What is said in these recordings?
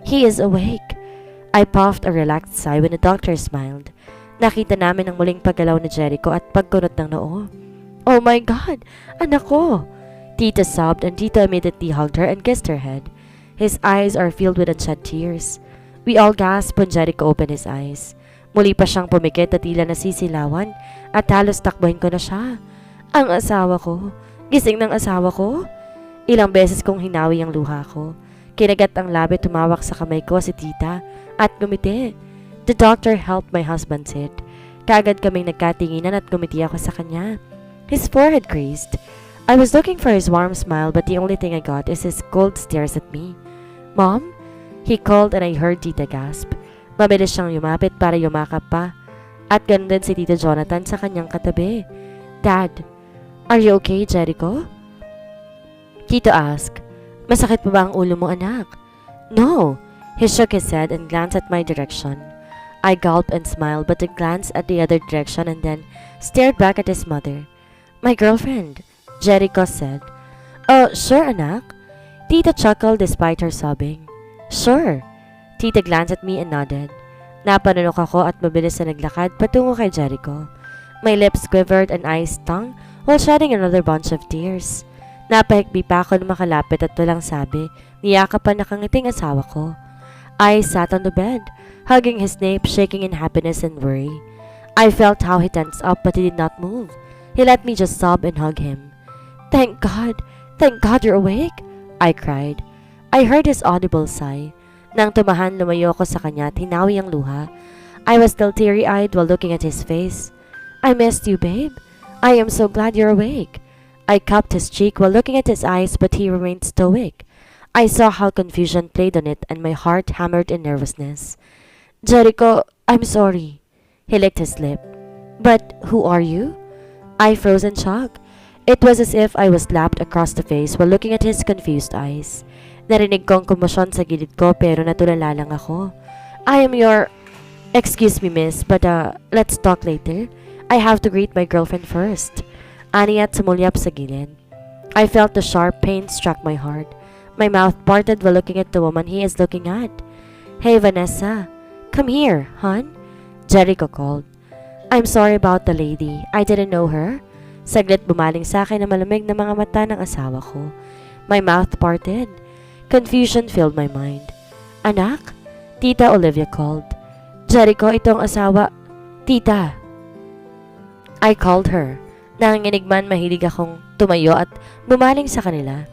He is awake. I puffed a relaxed sigh when the doctor smiled. Nakita namin ang muling paggalaw ni Jericho at pagkunot ng noo. Oh my God! Anak ko! Tita sobbed and Tito immediately hugged her and kissed her head. His eyes are filled with unshed tears. We all gasped when Jericho opened his eyes. Muli pa siyang pumikit at tila nasisilawan at halos takbuhin ko na siya. Ang asawa ko. Gising ng asawa ko. Ilang beses kong hinawi ang luha ko. Kinagat ang labi, tumawak sa kamay ko si tita at ngumiti. The doctor helped my husband sit. Kaagad kaming nagkatinginan at ngumiti ako sa kanya. His forehead creased. I was looking for his warm smile but the only thing I got is his cold stares at me. Mom? He called and I heard tita gasp. Mabilis siyang yumapit para yumakap pa. At ganun din si Tito Jonathan sa kanyang katabi. Dad, are you okay, Jericho? Tito asked. Masakit pa ba ang ulo mo, anak? No. He shook his head and glanced at my direction. I gulped and smiled but then glanced at the other direction and then stared back at his mother. My girlfriend, Jericho said. Oh, sure, anak. Tita chuckled despite her sobbing. Sure. Tita glanced at me and nodded. Napanunok ako at mabilis na naglakad patungo kay Jericho. My lips quivered and eyes stung while shedding another bunch of tears. Napahikbi pa ako na makalapit at walang sabi, niyakapan nakangiting asawa ko. I sat on the bed, hugging his nape, shaking in happiness and worry. I felt how he tensed up but he did not move. He let me just sob and hug him. Thank God you're awake, I cried. I heard his audible sigh. Nang tumahan, lumayo ko sa kanya at hinawi ang luha. I was still teary-eyed while looking at his face. I missed you, babe. I am so glad you're awake. I cupped his cheek while looking at his eyes but he remained stoic. I saw how confusion played on it and my heart hammered in nervousness. Jericho, I'm sorry. He licked his lip. But who are you? I froze in shock. It was as if I was slapped across the face while looking at his confused eyes. Narinig kong komosyon sa gilid ko pero natulala lang ako. I am your... Excuse me, miss, but let's talk later. I have to greet my girlfriend first. Ani at sumulyap sa gilid. I felt the sharp pain struck my heart. My mouth parted while looking at the woman he is looking at. Hey, Vanessa. Come here, hon. Jericho called. I'm sorry about the lady. I didn't know her. Saglit bumaling sa akin na malamig na mga mata ng asawa ko. My mouth parted. Confusion filled my mind. Anak? Tita Olivia called. Jericho, itong asawa. Tita. I called her. Nanginginig man, mahilig akong tumayo at bumaling sa kanila.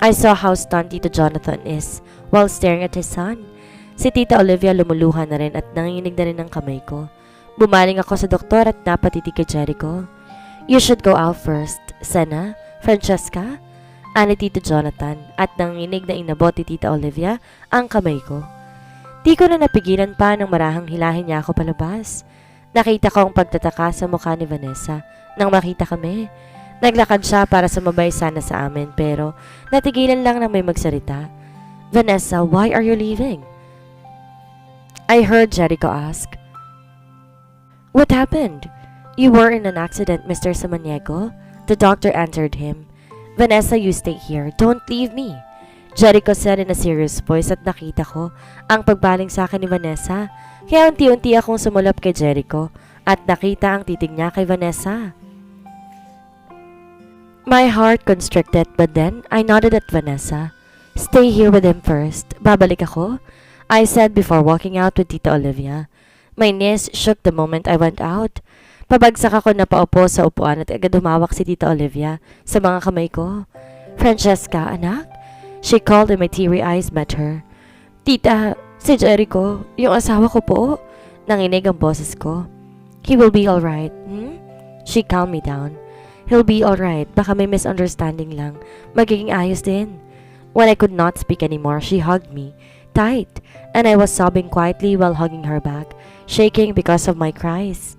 I saw how stunned Tito Jonathan is while staring at his son. Si Tita Olivia lumuluha na rin at nanginginig na rin ang kamay ko. Bumaling ako sa doktor at napatitig kay Jericho. You should go out first, Sena, Franchesca, ani Tito Jonathan at nanginginig na inabot ni Tita Olivia ang kamay ko. Di ko na napigilan pa nang marahang hilahin niya ako palabas. Nakita ko ang pagtataka sa mukha ni Vanessa nang makita kami. Naglakad siya para sumabay sana sa amin pero natigilan lang na may magsalita. Vanessa, why are you leaving? I heard Jericho ask. What happened? You were in an accident, Mr. Samaniego. The doctor answered him. Vanessa, you stay here. Don't leave me. Jericho said in a serious voice at nakita ko ang pagbaling sa akin ni Vanessa. Kaya unti-unti akong sumulap kay Jericho at nakita ang titig niya kay Vanessa. My heart constricted but then I nodded at Vanessa. Stay here with him first. Babalik ako, I said before walking out with Tita Olivia. My knees shook the moment I went out. Pabagsak ako na paupo sa upuan at agad humawak si Tita Olivia sa mga kamay ko. Franchesca, anak? She called and my teary eyes met her. Tita, si Jericho, yung asawa ko po. Nanginig ang boses ko. He will be alright, She calmed me down. He'll be alright, baka may misunderstanding lang. Magiging ayos din. When I could not speak anymore, she hugged me tight, and I was sobbing quietly while hugging her back, shaking because of my cries.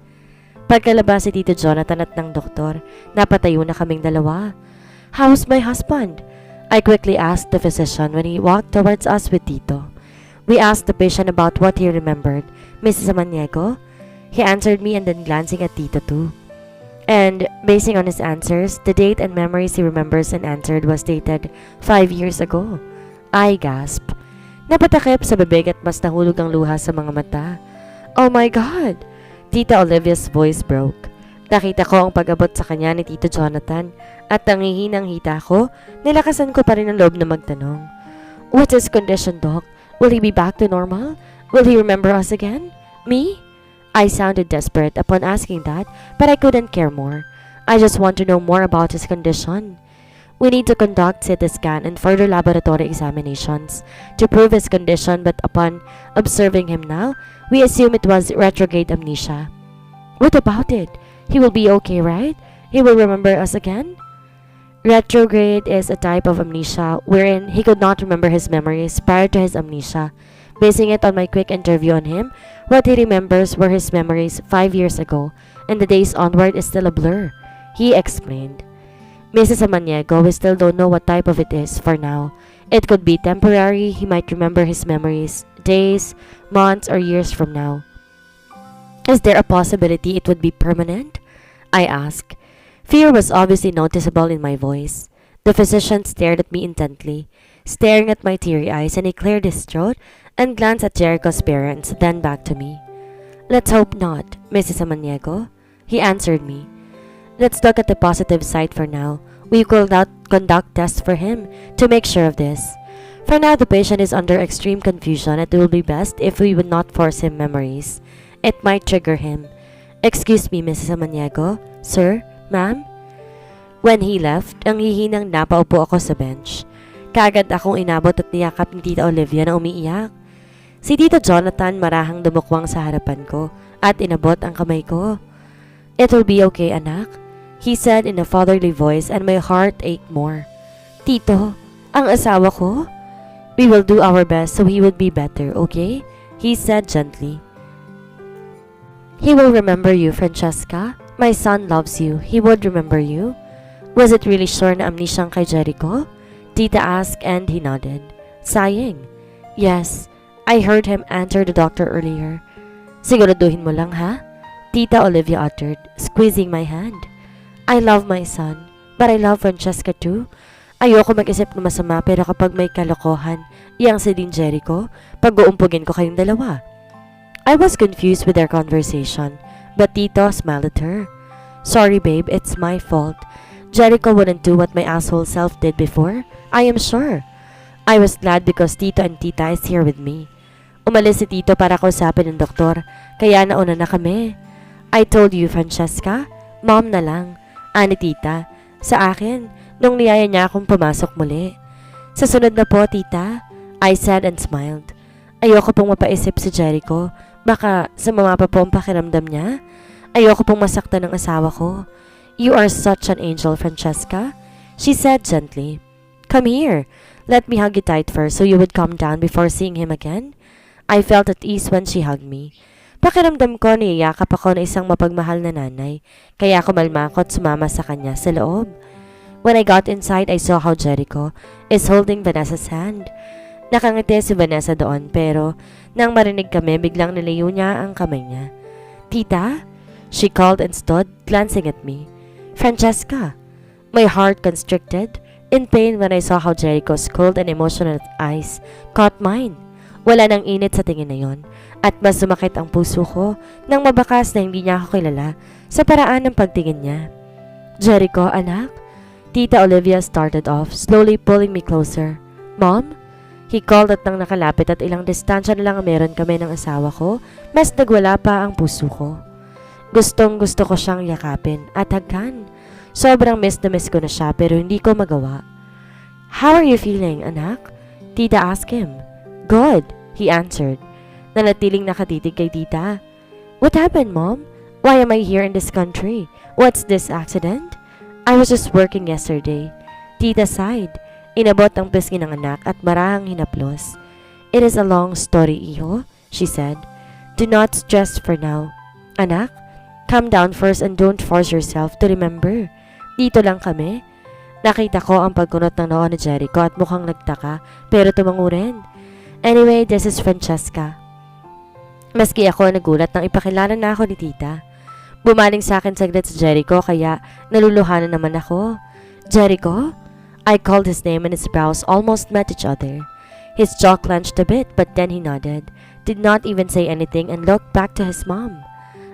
Pagkalabas si Tito Jonathan at ng doktor, napatayo na kaming dalawa. How's my husband? I quickly asked the physician when he walked towards us with Tito. We asked the patient about what he remembered. Mrs. Samaniego? He answered me and then glancing at Tito too. And basing on his answers, the date and memories he remembers and answered was dated 5 years ago. I gasped. Napatakip sa bibig at mas nahulog ang luha sa mga mata. Oh my God! Tita Olivia's voice broke. Nakita ko ang pag-abot sa kanya ni Tito Jonathan at nangihinang hita ko, nilakasan ko pa rin ang loob na magtanong. What's his condition, Doc? Will he be back to normal? Will he remember us again? Me? I sounded desperate upon asking that, but I couldn't care more. I just want to know more about his condition. We need to conduct CT scan and further laboratory examinations to prove his condition, but upon observing him now, we assume it was retrograde amnesia. What about it? He will be okay, right? He will remember us again? Retrograde is a type of amnesia wherein he could not remember his memories prior to his amnesia. Basing it on my quick interview on him, what he remembers were his memories 5 years ago, and the days onward is still a blur, he explained. Mrs. Amaniego, we still don't know what type of it is for now. It could be temporary, he might remember his memories days, months, or years from now. Is there a possibility it would be permanent? I asked. Fear was obviously noticeable in my voice. The physician stared at me intently, staring at my teary eyes, and he cleared his throat and glanced at Jericho's parents, then back to me. Let's hope not, Mrs. Amaniego, he answered me. Let's look at the positive side for now. We will conduct tests for him to make sure of this. For now, the patient is under extreme confusion. It will be best if we would not force him memories. It might trigger him. Excuse me, Mrs. Amaniego. Sir? Ma'am? When he left, ang hihinang napaupo ako sa bench. Kaagad akong inabot at niyakap ni Tita Olivia na umiiyak. Si Tito Jonathan marahang dumukwang sa harapan ko at inabot ang kamay ko. It will be okay, anak, he said in a fatherly voice, and my heart ached more. Tito, ang asawa ko? We will do our best so he would be better, okay? He said gently. He will remember you, Franchesca. My son loves you. He would remember you. Was it really sure na amnesia kay Jericho? Tita asked, and he nodded, sighing. Yes, I heard him answer the doctor earlier. Siguraduhin mo lang, ha? Tita Olivia uttered, squeezing my hand. I love my son, but I love Franchesca too. Ayoko mag-isip na masama, pero kapag may kalokohan, iyang si Dean Jericho, pag-uumpugin ko kayong dalawa. I was confused with their conversation, but Tito smiled at her. Sorry babe, it's my fault. Jericho wouldn't do what my asshole self did before, I am sure. I was glad because Tito and Tita is here with me. Umalis si Tito para kausapin ng doktor, kaya nauna na kami. I told you, Franchesca, mom na lang, ani Tita, sa akin, nung niyaya niya akong pumasok muli. Sa sunod na po, Tita, I said and smiled. Ayoko pong mapaisip si Jericho, baka sumama pa po ang pakiramdam niya. Ayoko pong masaktan ng asawa ko. You are such an angel, Franchesca, she said gently. Come here, let me hug you tight first so you would calm down before seeing him again. I felt at ease when she hugged me. Pakiramdam ko niyayakap ako na isang mapagmahal na nanay, kaya kumalma ako at sumama sa kanya sa loob. When I got inside, I saw how Jericho is holding Vanessa's hand. Nakangiti si Vanessa doon, pero nang marinig kami, biglang nilayo niya ang kamay niya. Tita? She called and stood, glancing at me. Franchesca. My heart constricted, in pain when I saw how Jericho's cold and emotional eyes caught mine. Wala nang init sa tingin na yon, at mas sumakit ang puso ko nang mabakas na hindi niya ako kilala sa paraan ng pagtingin niya. Jericho, anak? Tita Olivia started off, slowly pulling me closer. Mom? He called at nang nakalapit at ilang distansya na lang meron kami ng asawa ko, mas nagwala pa ang puso ko. Gustong gusto ko siyang yakapin at hagkan. Sobrang miss na miss ko na siya pero hindi ko magawa. How are you feeling, anak? Tita asked him. Good, he answered. Nanatiling nakatitig kay Tita. What happened, Mom? Why am I here in this country? What's this accident? I was just working yesterday. Tita sighed. Inabot ang pisngi ng anak at marahang hinaplos. It is a long story, Iho, she said. Do not stress for now. Anak, calm down first and don't force yourself to remember. Dito lang kami. Nakita ko ang pagkunot ng noo ni Jericho at mukhang nagtaka pero tumango rin. Anyway, this is Franchesca. Maski ako nagulat nang ipakilala na ako ni Tita. Bumaling sa akin saglit si Jericho kaya naluluhanan naman ako. Jericho? I called his name and his brows almost met each other. His jaw clenched a bit, but then he nodded, did not even say anything, and looked back to his mom.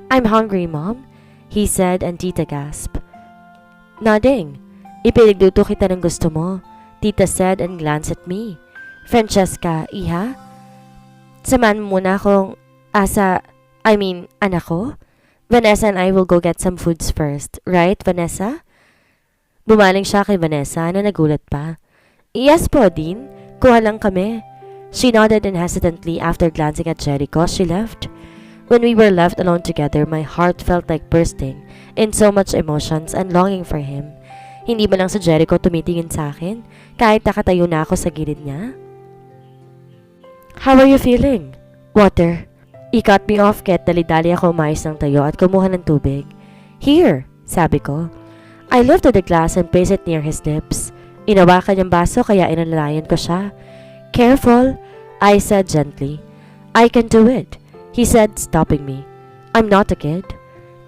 "I'm hungry, Mom," he said, and Tita gasped. Nodding. "Ipinagluto kita ng gusto mo," Tita said and glanced at me. "Franchesca, iha? Samahan mo muna akong anak ko? Vanessa and I will go get some foods first. Right, Vanessa?" Bumaling siya kay Vanessa na nagulat pa. "Yes po, Dean. Kuha lang kami." She nodded, and hesitantly, after glancing at Jericho, she left. When we were left alone together, my heart felt like bursting in so much emotions and longing for him. Hindi man lang si Jericho tumitingin sa akin, kahit nakatayo na ako sa gilid niya. "How are you feeling?" "Water." He cut me off, kaya't dali-dali ako umayos ng tayo at kumuha ng tubig. "Here," sabi ko. I lifted the glass and placed it near his lips. Inawakan niyang baso, kaya inalalayan ko siya. "Careful," I said gently. "I can do it," he said, stopping me. "I'm not a kid."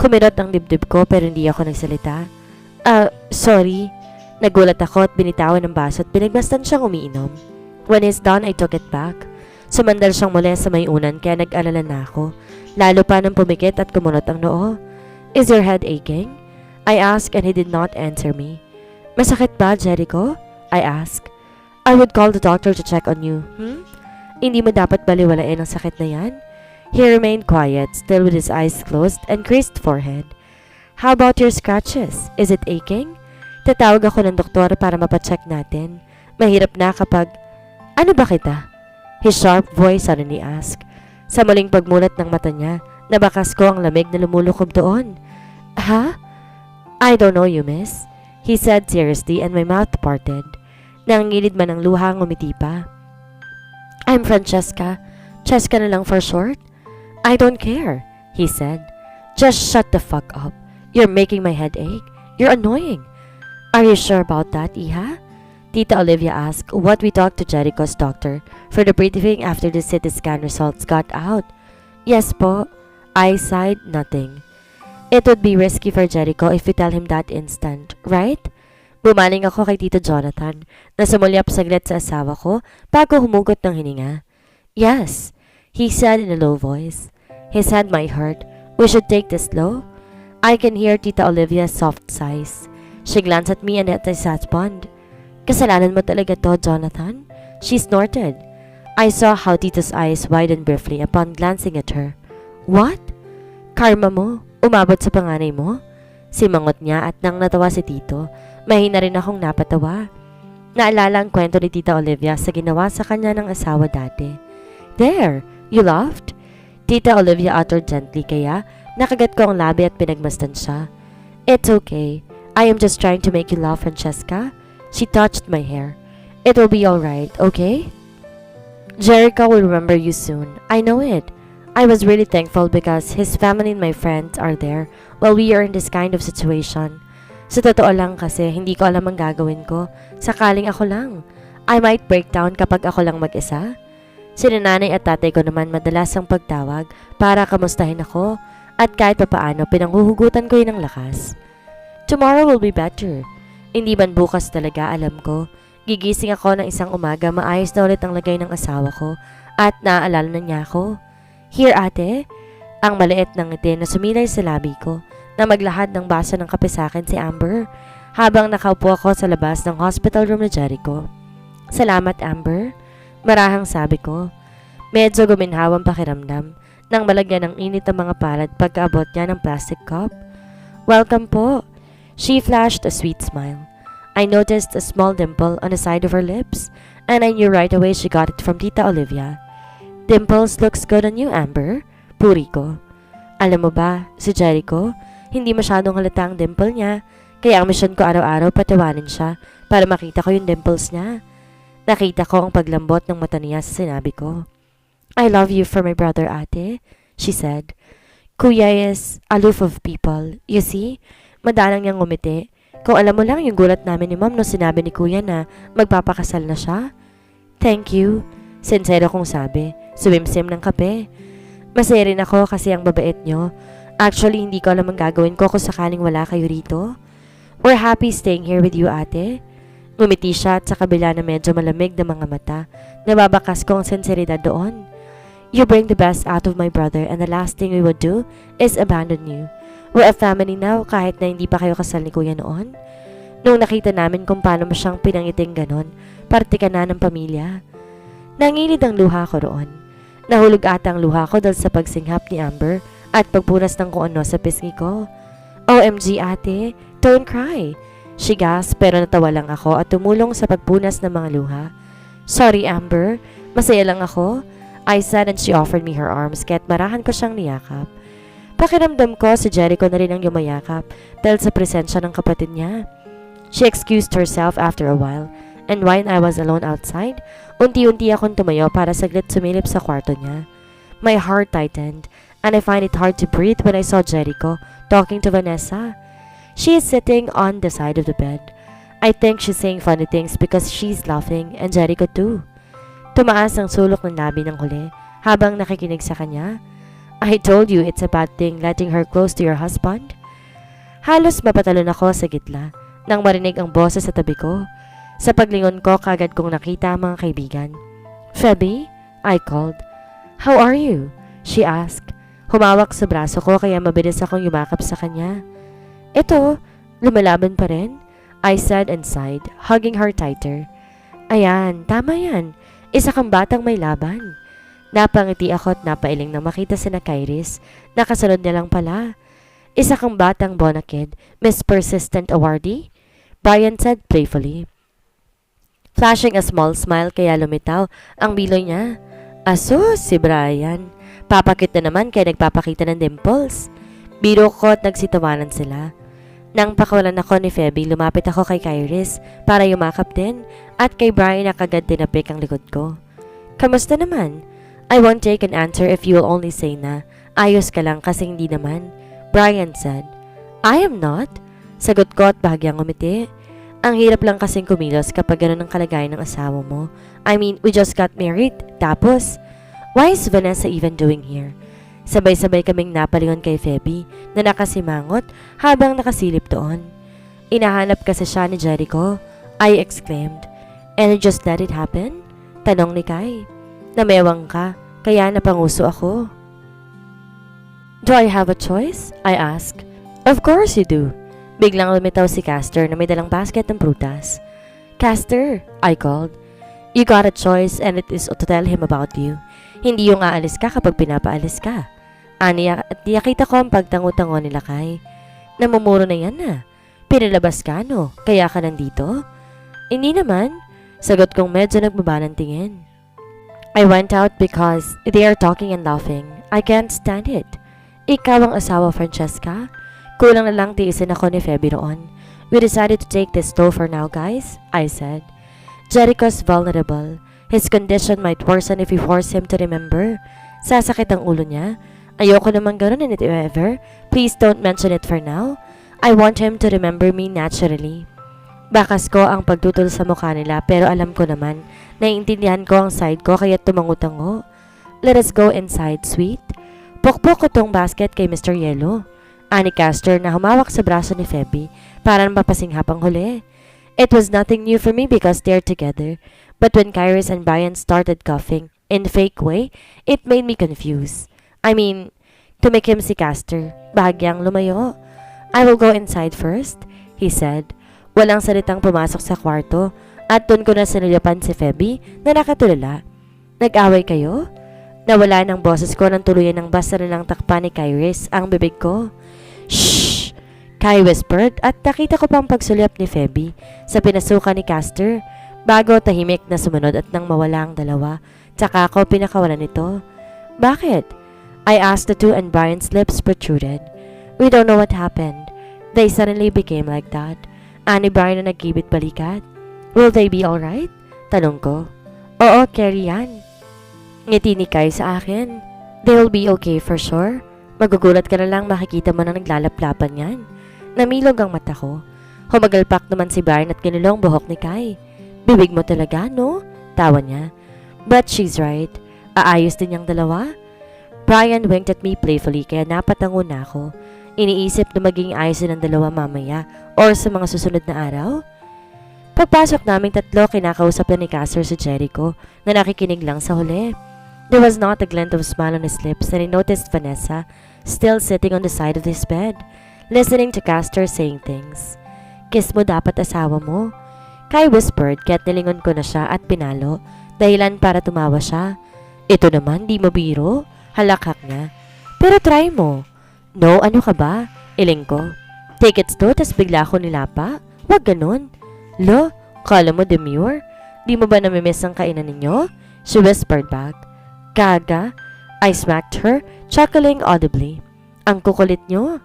Kumirot ang dibdib ko, pero hindi ako nagsalita. Sorry." Nagulat ako at binitawan ng baso at pinagmasdan siyang umiinom. When he's done, I took it back. Sumandal siyang muli sa may unan, kaya nag-alala na ako. Lalo pa nang pumikit at kumunot ang noo. "Is your head aching?" I asked, and he did not answer me. "Masakit ba, Jericho?" I asked. "I would call the doctor to check on you." Hindi mo dapat baliwalain ang sakit na yan? He remained quiet, still with his eyes closed and creased forehead. "How about your scratches? Is it aching?" Tatawag ako ng doktor para mapacheck natin. Mahirap na kapag, "Ano ba kita?" His sharp voice suddenly asked. Sa muling pagmulat ng mata niya, nabakas ko ang lamig na lumulukob doon. "Ha? I don't know you, miss," he said seriously, and my mouth parted. Nangingilid man ang luha, ngumiti pa. "I'm Franchesca. Cheska na lang for short." "I don't care," he said. "Just shut the fuck up. You're making my head ache. You're annoying." "Are you sure about that, Iha?" Tita Olivia asked what we talked to Jericho's doctor for the briefing after the CT scan results got out. "Yes po." I sighed, nothing. It would be risky for Jericho if we tell him that instant, right? Bumaling ako kay Tito Jonathan na sumulyap saglit sa asawa ko bago humugot ng hininga. "Yes," he said in a low voice. His head might hurt. "We should take this slow." I can hear Tita Olivia's soft sighs. She glanced at me and at his husband. "Kasalanan mo talaga to, Jonathan?" She snorted. I saw how Tito's eyes widened briefly upon glancing at her. "What? Karma mo? Umabot sa panganay mo?" Simangot niya, at nang natawa si Tito, mahina rin akong napatawa. Naalala ang kwento ni Tita Olivia sa ginawa sa kanya ng asawa dati. "There! You laughed?" Tita Olivia uttered gently, kaya nakagat ko ang labi at pinagmasdan siya. "It's okay. I am just trying to make you laugh, Franchesca." She touched my hair. "It will be alright, okay? Jericho will remember you soon. I know it." I was really thankful because his family and my friends are there while we are in this kind of situation. Sa totoo lang kasi, hindi ko alam ang gagawin ko. Sakaling ako lang. I might break down kapag ako lang mag-isa. Sina nanay at tatay ko naman madalas ang pagtawag para kamustahin ako, at kahit papaano pinanghuhugutan ko yun ng lakas. Tomorrow will be better. Hindi man bukas talaga, alam ko. Gigising ako ng isang umaga, maayos na ulit ang lagay ng asawa ko at naaalala na niya ako. "Here, ate." Ang maliit ng ngiti na sumilay sa labi ko na maglahad ng baso ng kape sa akin si Amber habang nakaupo ako sa labas ng hospital room ni Jericho. "Salamat, Amber," marahang sabi ko. Medyo guminhaw ang pakiramdam nang malagyan ng init ang mga palad pagkaabot niya ng plastic cup. "Welcome po." She flashed a sweet smile. I noticed a small dimple on the side of her lips, and I knew right away she got it from Tita Olivia. "Dimples looks good on you, Amber," puri ko. Alam mo ba, si Jericho, hindi masyadong halata ang dimple niya, kaya ang misyon ko araw-araw patawanin siya para makita ko yung dimples niya. Nakita ko ang paglambot ng mata niya sa sinabi ko. "I love you for my brother, ate," she said. "Kuya is aloof of people, you see?" Madalang niyang ngumiti. "Kung alam mo lang yung gulat namin ni Mom nung sinabi ni Kuya na magpapakasal na siya." "Thank you," sincero kong sabi. Sumimsim ng kape. Masaya rin ako kasi ang babait nyo. Actually, hindi ko alam ang gagawin ko kung sakaling wala kayo rito. "We're happy staying here with you, ate." Ngumiti siya at sa kabila na medyo malamig na mga mata, nababakas ko ang sinseridad doon. You bring the best out of my brother and the last thing we would do is abandon you. We're a family now kahit na hindi pa kayo kasal ni Kuya noon. Nung nakita namin kung paano mo siyang pinangiting ganon, parte ka na ng pamilya. Nangilid ang luha ko roon. Nahulog ata ang luha ko dahil sa pagsinghap ni Amber at pagpunas ng kung ano sa pisngi ko. OMG ate, don't cry. She gasped pero natawa lang ako at tumulong sa pagpunas ng mga luha. Sorry Amber, masaya lang ako. I said and she offered me her arms kaya't marahan ko siyang niyakap. Pakiramdam ko si Jericho na rin ang yumayakap dahil sa presensya ng kapatid niya. She excused herself after a while and when I was alone outside, unti-unti akong tumayo para saglit sumilip sa kwarto niya. My heart tightened and I find it hard to breathe when I saw Jericho talking to Vanessa. She is sitting on the side of the bed. I think she's saying funny things because she's laughing and Jericho too. Tumaas ang sulok ng labi ng huli habang nakikinig sa kanya. I told you it's a bad thing letting her close to your husband. Halos mapatalon ako sa gitla nang marinig ang boses sa tabi ko. Sa paglingon ko, kagad kong nakita ang mga kaibigan. Feby? I called. How are you? She asked. Humawak sa braso ko kaya mabilis akong yumakap sa kanya. Ito, lumalaban pa rin. I said and sighed, hugging her tighter. Ayan, tama yan. Isa kang batang may laban. Napangiti ako at napailing na makita si Kairis. Nakasunod niya lang pala. Isa kang batang bonakid, Miss Persistent Awardee? Brian said playfully. Flashing a small smile kaya lumitaw ang biloy niya. Asus, si Brian. Papakit na naman kaya nagpapakita ng dimples. Biro ko at nagsitawanan sila. Nang pakawalan ako ni Feby, lumapit ako kay Kairis para yumakap din at kay Brian na kagad tinapik ang likod ko. Kamusta naman? I won't take an answer if you will only say na ayos ka lang kasi hindi naman. Brian said. I am not. Sagot ko at bahagyang umiti. Ang hirap lang kasing kumilos kapag gano'n ang kalagayan ng asawa mo. I mean, we just got married. Tapos, why is Vanessa even doing here? Sabay-sabay kaming napalingon kay Feby na nakasimangot habang nakasilip doon. Inahanap kasi siya ni Jericho. I exclaimed. And you just let it happen? Tanong ni Kai. Namewang ka, kaya napanguso ako. Do I have a choice? I asked. Of course you do. Biglang lumitaw si Castor na may dalang basket ng prutas. Castor, I called. You got a choice and it is to tell him about you. Hindi yung aalis ka kapag pinapaalis ka. Aniya at nakita ko ang pagtango-tango nila Kai. Namumuro na yan na. Pinalabas ka no? Kaya ka nandito? Hindi naman. Sagot kong medyo nagbaba ng tingin. I went out because they are talking and laughing. I can't stand it. Ikaw ang asawa, Franchesca? Kulang na lang tiisin ako ni Feby roon. We decided to take this slow for now, guys, I said. Jericho's vulnerable. His condition might worsen if we force him to remember. Sasakit ang ulo niya. Ayoko naman ganun and if ever, please don't mention it for now. I want him to remember me naturally. Bakas ko ang pagtutol sa mukha nila pero alam ko naman, naiintindihan ko ang side ko kaya tumango-tango. Let us go inside, sweet. Pukpok ko tong basket kay Mr. Yellow. Ani Castor na humawak sa braso ni Feby para mapasinghap ang huli. It was nothing new for me because they're together. But when Kairis and Brian started coughing in fake way, it made me confused. I mean, tumikim si Castor. Bahagyang lumayo. I will go inside first, he said. Walang salitang pumasok sa kwarto at doon ko na sinulyapan si Feby na nakatulala. Nag-away kayo? Nawala ng boses ko nang tuluyan ng basta na lang takpan ni Kairis ang bibig ko. Shh! Kai whispered at nakita ko pang pagsulyap ni Feby sa pinasukan ni Castor bago tahimik na sumunod at nang mawala ang dalawa, tsaka ako pinakawalan nito. Bakit? I asked the two and Brian's lips protruded. We don't know what happened. They suddenly became like that. Ani Brian na nagkibit balikat. Will they be alright? Tanong ko. Oo, carry yan. Ngiti ni Kai sa akin. They'll be okay for sure. Magugulat ka na lang makikita mo na naglalaplapan yan. Namilog ang mata ko. Humagalpak naman si Brian at kinulong buhok ni Kai. Bibig mo talaga, no? Tawa niya. But she's right. Aayos din yung dalawa. Brian winked at me playfully kaya napatango na ako. Iniisip na maging ayos din ang dalawa mamaya or sa mga susunod na araw. Pagpasok naming tatlo, kinakausap na ni Castor si Jericho na nakikinig lang sa huli. There was not a glint of smile on his lips and he noticed Vanessa still sitting on the side of his bed, listening to Castor saying things. Kiss mo dapat asawa mo. Kai whispered kaya't nilingon ko na siya at pinalo, dahilan para tumawa siya. Ito naman, di mo biro. Halakak niya. Pero try mo. No, ano ka ba? Iling ko. Take it to, tas bigla ako nilapa. Wag ganun. Lo, kala mo demure? Di mo ba namimiss ang kainan ninyo? She whispered back. Gaga. I smacked her, chuckling audibly. Ang kukulit nyo.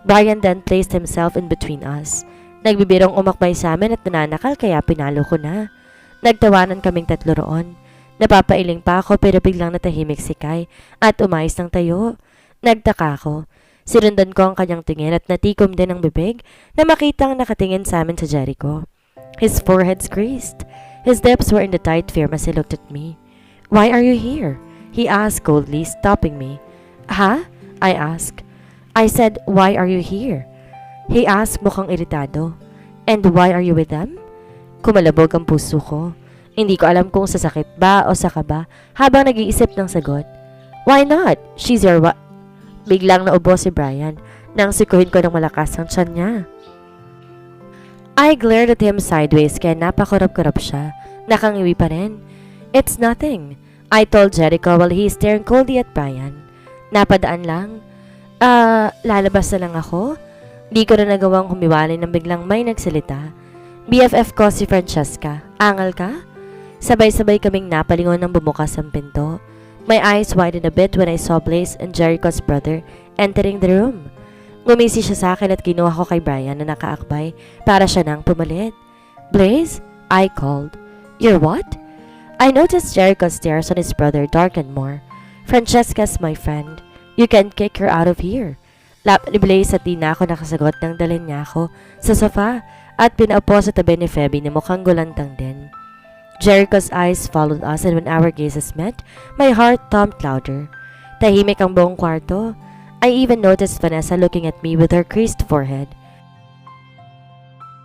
Brian then placed himself in between us. Nagbibirong umakbay sa amin at nananakal kaya pinalo ko na. Nagtawanan kaming tatlo roon. Napapailing pa ako pero biglang natahimik si Kai at umayos ng tayo. Nagtaka ako. Sinundan ko ang kanyang tingin at natikom din ang bibig na makitang nakatingin sa amin sa Jericho. His forehead creased. His lips were in the tight firm as he looked at me. Why are you here? He asked coldly, stopping me. Ha? I asked. I said, why are you here? He asked mukhang iritado. And why are you with them? Kumalabog ang puso ko. Hindi ko alam kung sasakit ba o saka ba habang nag-iisip ng sagot. Why not? She's your Biglang naubo si Brian nang sikuhin ko ng malakas ang tiyan niya. I glared at him sideways kaya napakurap-kurap siya. Nakangiwi pa rin. It's nothing, I told Jericho while he staring coldly at Brian. Napadaan lang. Lalabas na lang ako? Di ko na nagawang humiwalay nang biglang may nagsalita. BFF ko si Franchesca. Angal ka? Sabay-sabay kaming napalingon nang bumukas ang pinto. My eyes widened a bit when I saw Blaze and Jericho's brother entering the room. Ngumisi siya sa akin at kinuha ko kay Brian na nakaakbay para siya nang pumalit. Blaze? I called. You're what? I noticed Jericho's stares on his brother darkened more. Franchesca's my friend. You can't kick her out of here. Lap ni Blaze at di na ako nakasagot nang dalhin niya ako sa sofa at pinaupo sa tabi ni Feby na mukhang gulantang din. Jericho's eyes followed us and when our gazes met, my heart thumped louder. Tahimik ang buong kwarto. I even noticed Vanessa looking at me with her creased forehead.